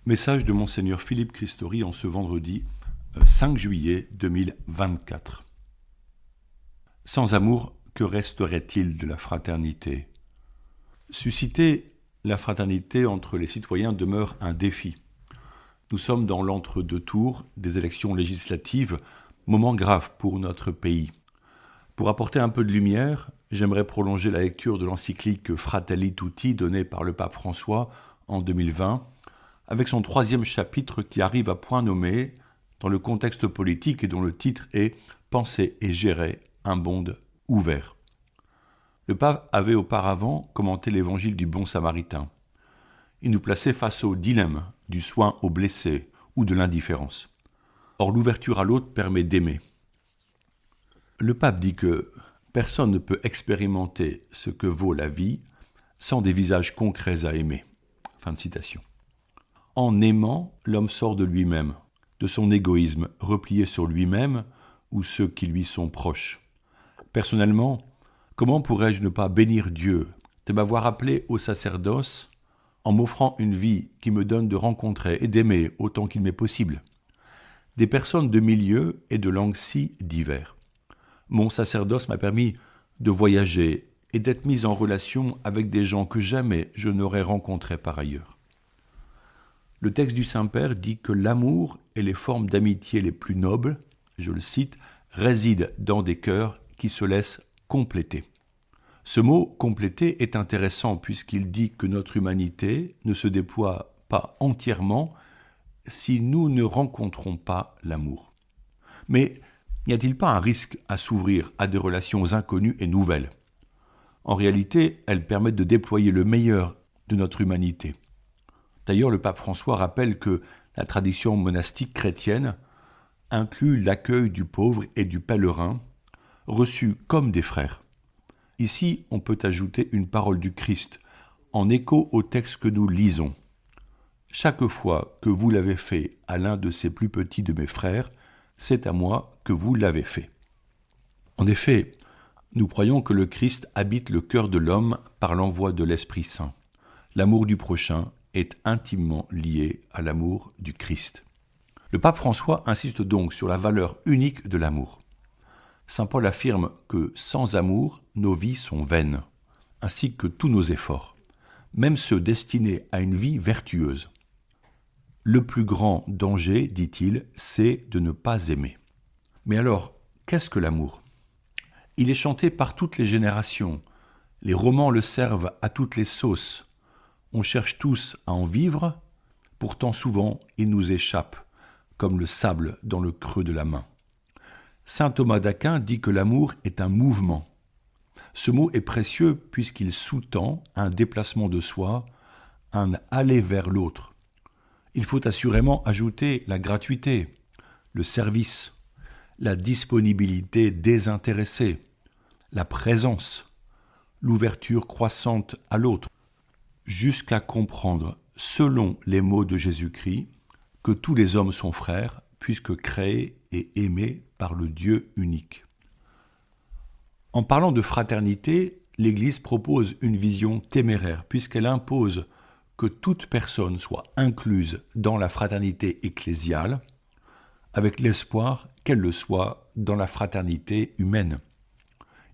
Message de Monseigneur Philippe Christori en ce vendredi 5 juillet 2024. Sans amour, que resterait-il de la fraternité ? Susciter la fraternité entre les citoyens demeure un défi. Nous sommes dans l'entre-deux tours des élections législatives, moment grave pour notre pays. Pour apporter un peu de lumière, j'aimerais prolonger la lecture de l'encyclique Fratelli Tutti donnée par le pape François en 2020, avec son 3e chapitre qui arrive à point nommé dans le contexte politique et dont le titre est « Penser et gérer un monde ouvert ». Le pape avait auparavant commenté l'évangile du bon samaritain. Il nous plaçait face au dilemme du soin aux blessés ou de l'indifférence. Or, l'ouverture à l'autre permet d'aimer. Le pape dit que personne ne peut expérimenter ce que vaut la vie sans des visages concrets à aimer. Fin de citation. En aimant, l'homme sort de lui-même, de son égoïsme, replié sur lui-même ou ceux qui lui sont proches. Personnellement, comment pourrais-je ne pas bénir Dieu de m'avoir appelé au sacerdoce en m'offrant une vie qui me donne de rencontrer et d'aimer autant qu'il m'est possible des personnes de milieux et de langues si divers. Mon sacerdoce m'a permis de voyager et d'être mis en relation avec des gens que jamais je n'aurais rencontrés par ailleurs. Le texte du Saint-Père dit que l'amour et les formes d'amitié les plus nobles, je le cite, résident dans des cœurs qui se laissent compléter. Ce mot « compléter » est intéressant puisqu'il dit que notre humanité ne se déploie pas entièrement si nous ne rencontrons pas l'amour. Mais n'y a-t-il pas un risque à s'ouvrir à des relations inconnues et nouvelles ? En réalité, elles permettent de déployer le meilleur de notre humanité. D'ailleurs, le pape François rappelle que la tradition monastique chrétienne inclut l'accueil du pauvre et du pèlerin, reçus comme des frères. Ici, on peut ajouter une parole du Christ, en écho au texte que nous lisons. « Chaque fois que vous l'avez fait à l'un de ces plus petits de mes frères, c'est à moi que vous l'avez fait. » En effet, nous croyons que le Christ habite le cœur de l'homme par l'envoi de l'Esprit Saint. L'amour du prochain est intimement lié à l'amour du Christ. Le pape François insiste donc sur la valeur unique de l'amour. Saint Paul affirme que sans amour, nos vies sont vaines, ainsi que tous nos efforts, même ceux destinés à une vie vertueuse. Le plus grand danger, dit-il, c'est de ne pas aimer. Mais alors, qu'est-ce que l'amour ? Il est chanté par toutes les générations. Les romans le servent à toutes les sauces. On cherche tous à en vivre, pourtant souvent il nous échappe, comme le sable dans le creux de la main. Saint Thomas d'Aquin dit que l'amour est un mouvement. Ce mot est précieux puisqu'il sous-tend un déplacement de soi, un aller vers l'autre. Il faut assurément ajouter la gratuité, le service, la disponibilité désintéressée, la présence, l'ouverture croissante à l'autre, jusqu'à comprendre, selon les mots de Jésus-Christ, que tous les hommes sont frères, puisque créés et aimés par le Dieu unique. En parlant de fraternité, l'Église propose une vision téméraire, puisqu'elle impose que toute personne soit incluse dans la fraternité ecclésiale, avec l'espoir qu'elle le soit dans la fraternité humaine.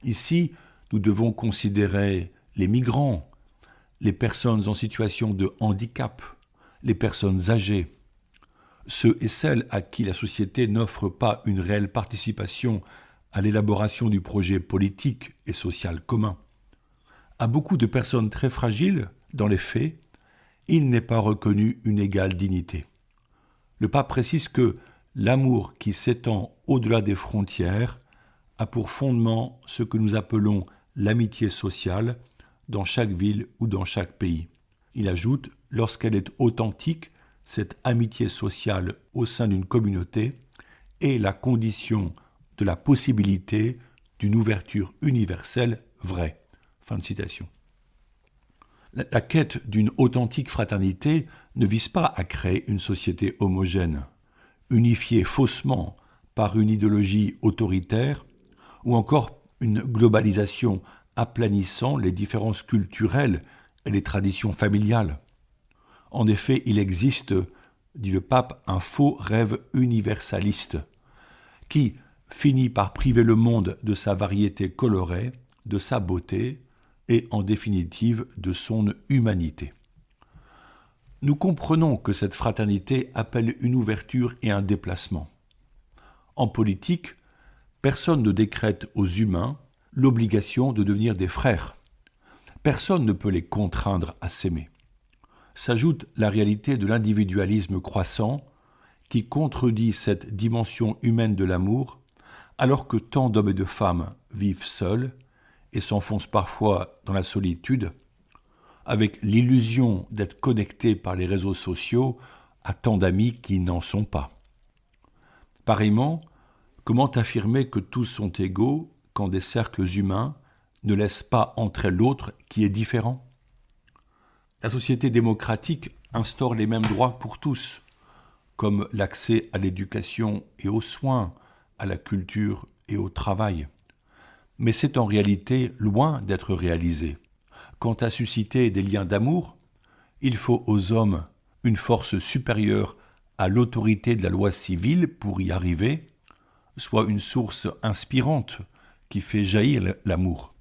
Ici, nous devons considérer les migrants, les personnes en situation de handicap, les personnes âgées, ceux et celles à qui la société n'offre pas une réelle participation à l'élaboration du projet politique et social commun. À beaucoup de personnes très fragiles, dans les faits, il n'est pas reconnu une égale dignité. Le pape précise que l'amour qui s'étend au-delà des frontières a pour fondement ce que nous appelons l'amitié sociale dans chaque ville ou dans chaque pays. Il ajoute, lorsqu'elle est authentique, cette amitié sociale au sein d'une communauté est la condition de la possibilité d'une ouverture universelle vraie. Fin de citation. La quête d'une authentique fraternité ne vise pas à créer une société homogène, unifiée faussement par une idéologie autoritaire ou encore une globalisation aplanissant les différences culturelles et les traditions familiales. En effet, il existe dit le pape, un faux rêve universaliste qui finit par priver le monde de sa variété colorée, de sa beauté et en définitive de son humanité. Nous comprenons que cette fraternité appelle une ouverture et un déplacement. En politique, personne ne décrète aux humains l'obligation de devenir des frères. Personne ne peut les contraindre à s'aimer. S'ajoute la réalité de l'individualisme croissant qui contredit cette dimension humaine de l'amour, alors que tant d'hommes et de femmes vivent seuls et s'enfoncent parfois dans la solitude, avec l'illusion d'être connectés par les réseaux sociaux à tant d'amis qui n'en sont pas. Pareillement, comment affirmer que tous sont égaux quand des cercles humains ne laissent pas entrer l'autre qui est différent ? La société démocratique instaure les mêmes droits pour tous, comme l'accès à l'éducation et aux soins, à la culture et au travail. Mais c'est en réalité loin d'être réalisé. Quant à susciter des liens d'amour, il faut aux hommes une force supérieure à l'autorité de la loi civile pour y arriver, soit une source inspirante qui fait jaillir l'amour.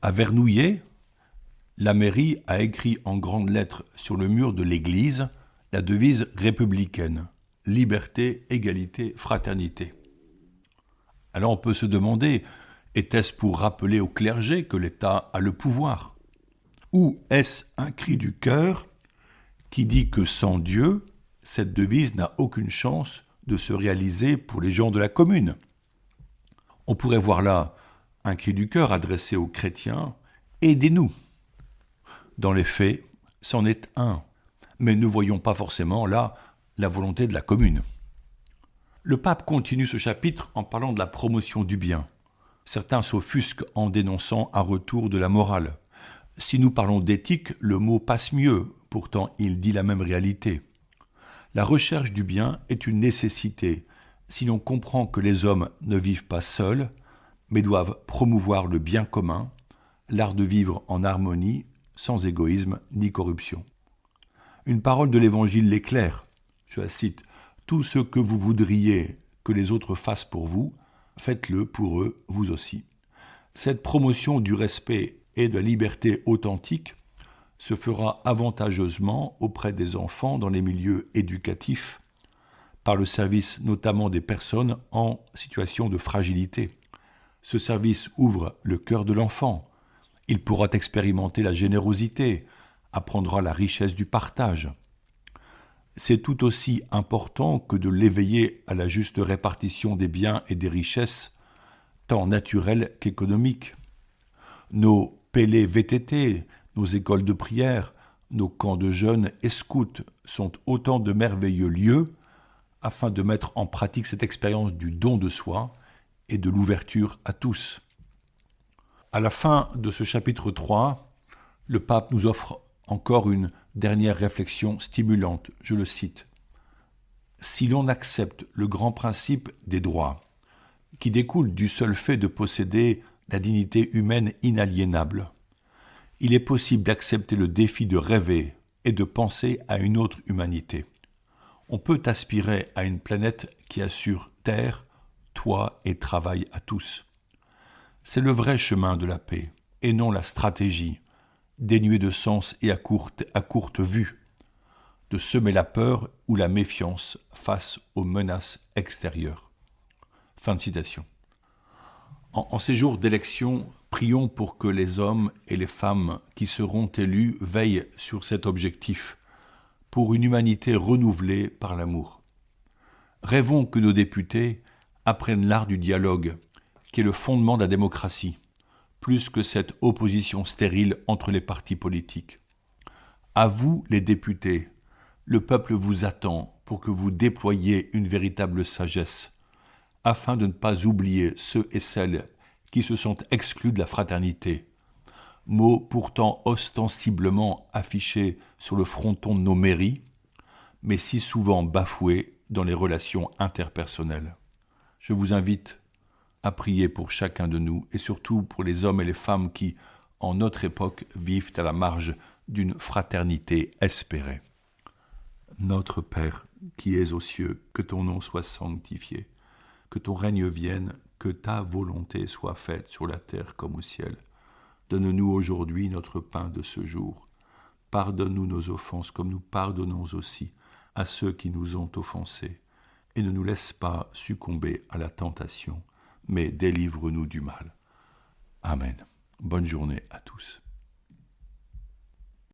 À Vernouillet, la mairie a écrit en grandes lettres sur le mur de l'église la devise républicaine « Liberté, égalité, fraternité ». Alors on peut se demander, était-ce pour rappeler au clergé que l'État a le pouvoir ? Ou est-ce un cri du cœur qui dit que sans Dieu, cette devise n'a aucune chance de se réaliser pour les gens de la commune ? On pourrait voir là un cri du cœur adressé aux chrétiens « Aidez-nous ». Dans les faits, c'en est un, mais ne voyons pas forcément là la volonté de la commune. Le pape continue ce chapitre en parlant de la promotion du bien. Certains s'offusquent en dénonçant un retour de la morale. Si nous parlons d'éthique, le mot passe mieux, pourtant il dit la même réalité. La recherche du bien est une nécessité, si l'on comprend que les hommes ne vivent pas seuls, mais doivent promouvoir le bien commun, l'art de vivre en harmonie, sans égoïsme ni corruption. Une parole de l'Évangile l'éclaire, je la cite, « Tout ce que vous voudriez que les autres fassent pour vous, faites-le pour eux, vous aussi. » Cette promotion du respect et de la liberté authentique se fera avantageusement auprès des enfants dans les milieux éducatifs, par le service notamment des personnes en situation de fragilité. Ce service ouvre le cœur de l'enfant. Il pourra expérimenter la générosité, apprendra la richesse du partage. C'est tout aussi important que de l'éveiller à la juste répartition des biens et des richesses, tant naturelles qu'économiques. Nos pélés VTT, nos écoles de prière, nos camps de jeunes et scouts sont autant de merveilleux lieux afin de mettre en pratique cette expérience du don de soi et de l'ouverture à tous. À la fin de ce chapitre 3, le pape nous offre encore une dernière réflexion stimulante, je le cite. « Si l'on accepte le grand principe des droits, qui découle du seul fait de posséder la dignité humaine inaliénable, il est possible d'accepter le défi de rêver et de penser à une autre humanité. On peut aspirer à une planète qui assure terre, toit et travail à tous. C'est le vrai chemin de la paix, et non la stratégie, dénuée de sens et à courte vue, de semer la peur ou la méfiance face aux menaces extérieures. » Fin de citation. En ces jours d'élection, prions pour que les hommes et les femmes qui seront élus veillent sur cet objectif, pour une humanité renouvelée par l'amour. Rêvons que nos députés apprennent l'art du dialogue, qui est le fondement de la démocratie, plus que cette opposition stérile entre les partis politiques. À vous, les députés, le peuple vous attend pour que vous déployiez une véritable sagesse, afin de ne pas oublier ceux et celles qui se sont exclus de la fraternité, mot pourtant ostensiblement affiché sur le fronton de nos mairies, mais si souvent bafoué dans les relations interpersonnelles. Je vous invite à prier pour chacun de nous et surtout pour les hommes et les femmes qui, en notre époque, vivent à la marge d'une fraternité espérée. Notre Père, qui es aux cieux, que ton nom soit sanctifié, que ton règne vienne, que ta volonté soit faite sur la terre comme au ciel. Donne-nous aujourd'hui notre pain de ce jour. Pardonne-nous nos offenses comme nous pardonnons aussi à ceux qui nous ont offensés. Et ne nous laisse pas succomber à la tentation, mais délivre-nous du mal. Amen. Bonne journée à tous.